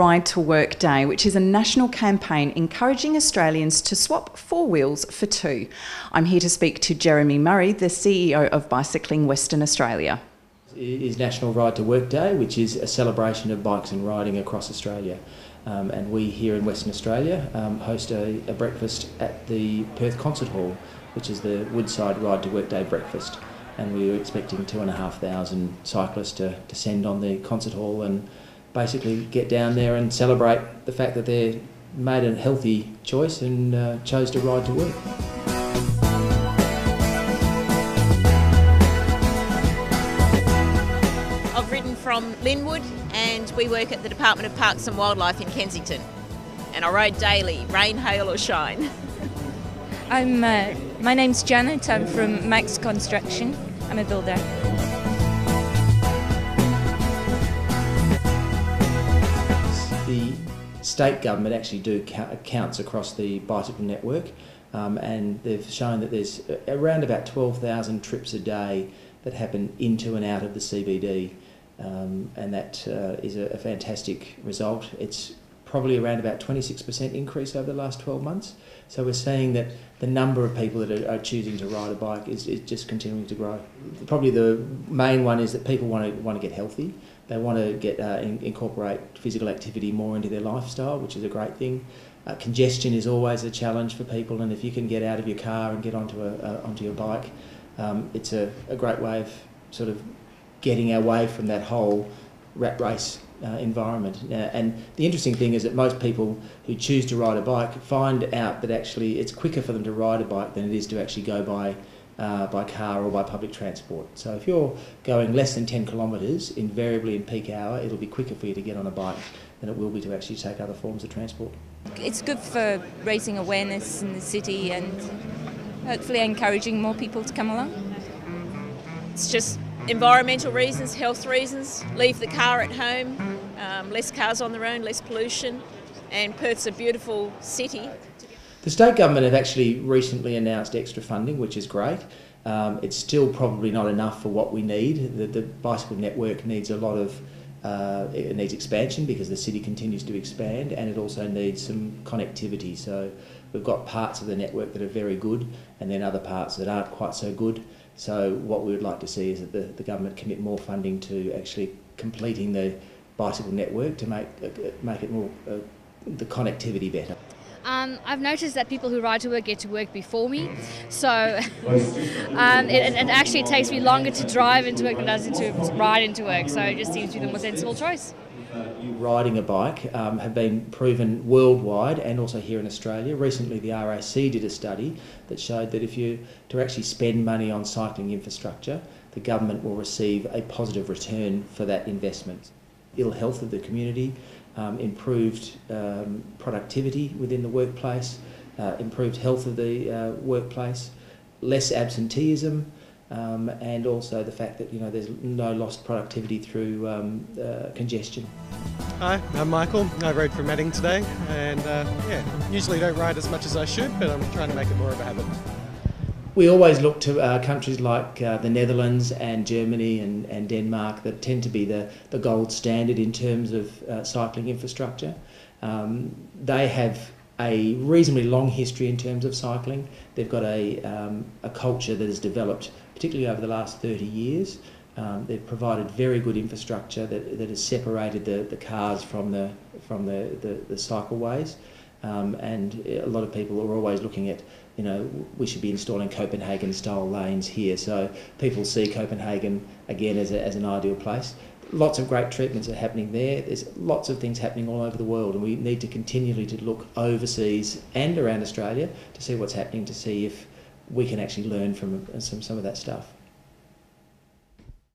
Ride2Work Day, which is a national campaign encouraging Australians to swap four wheels for two. I'm here to speak to Jeremy Murray, the CEO of Bicycling Western Australia. It is National Ride2Work Day, which is a celebration of bikes and riding across Australia. And we here in Western Australia host a breakfast at the Perth Concert Hall, which is the Woodside Ride2Work Day breakfast. And we were expecting 2,500 cyclists to descend on the concert hall and basically get down there and celebrate the fact that they made a healthy choice and chose to ride to work. I've ridden from Linwood and we work at the Department of Parks and Wildlife in Kensington. And I ride daily, rain, hail or shine. My name's Janet, I'm from Max Construction. I'm a builder. The state government actually do counts across the bicycle network, and they've shown that there's around about 12,000 trips a day that happen into and out of the CBD, and that is a fantastic result. It's probably around about 26% increase over the last 12 months. So we're seeing that the number of people that are choosing to ride a bike is just continuing to grow. Probably the main one is that people want to get healthy. They want to get incorporate physical activity more into their lifestyle, which is a great thing. Congestion is always a challenge for people, and if you can get out of your car and get onto your bike, it's a great way of sort of getting away from that whole rat race environment. And the interesting thing is that most people who choose to ride a bike find out that actually it's quicker for them to ride a bike than it is to actually go by car or by public transport. So if you're going less than 10 kilometres, invariably in peak hour, it'll be quicker for you to get on a bike than it will be to actually take other forms of transport. It's good for raising awareness in the city and hopefully encouraging more people to come along. It's just environmental reasons, health reasons, leave the car at home, less cars on the road, less pollution, and Perth's a beautiful city. The state government have actually recently announced extra funding, which is great. It's still probably not enough for what we need. The bicycle network needs a lot of it needs expansion because the city continues to expand, and it also needs some connectivity. So we've got parts of the network that are very good and then other parts that aren't quite so good. So what we would like to see is that the government commit more funding to actually completing the bicycle network to make it more the connectivity better. I've noticed that people who ride to work get to work before me, so it actually takes me longer to drive into work than it does to ride into work, so it just seems to be the more sensible choice. Riding a bike have been proven worldwide and also here in Australia. Recently the RAC did a study that showed that if you to actually spend money on cycling infrastructure, the government will receive a positive return for that investment. Ill health of the community, improved productivity within the workplace, improved health of the workplace, less absenteeism, and also the fact that there's no lost productivity through congestion. Hi, I'm Michael. I rode from Madding today, and usually don't ride as much as I should, but I'm trying to make it more of a habit. We always look to countries like the Netherlands and Germany and Denmark that tend to be the gold standard in terms of cycling infrastructure. They have a reasonably long history in terms of cycling. They've got a culture that has developed, particularly over the last 30 years. They've provided very good infrastructure that has separated the cars from the cycleways. And a lot of people are always looking at, we should be installing Copenhagen-style lanes here. So people see Copenhagen again as an ideal place. Lots of great treatments are happening there. There's lots of things happening all over the world, and we need to continually to look overseas and around Australia to see what's happening, to see if we can actually learn from some of that stuff.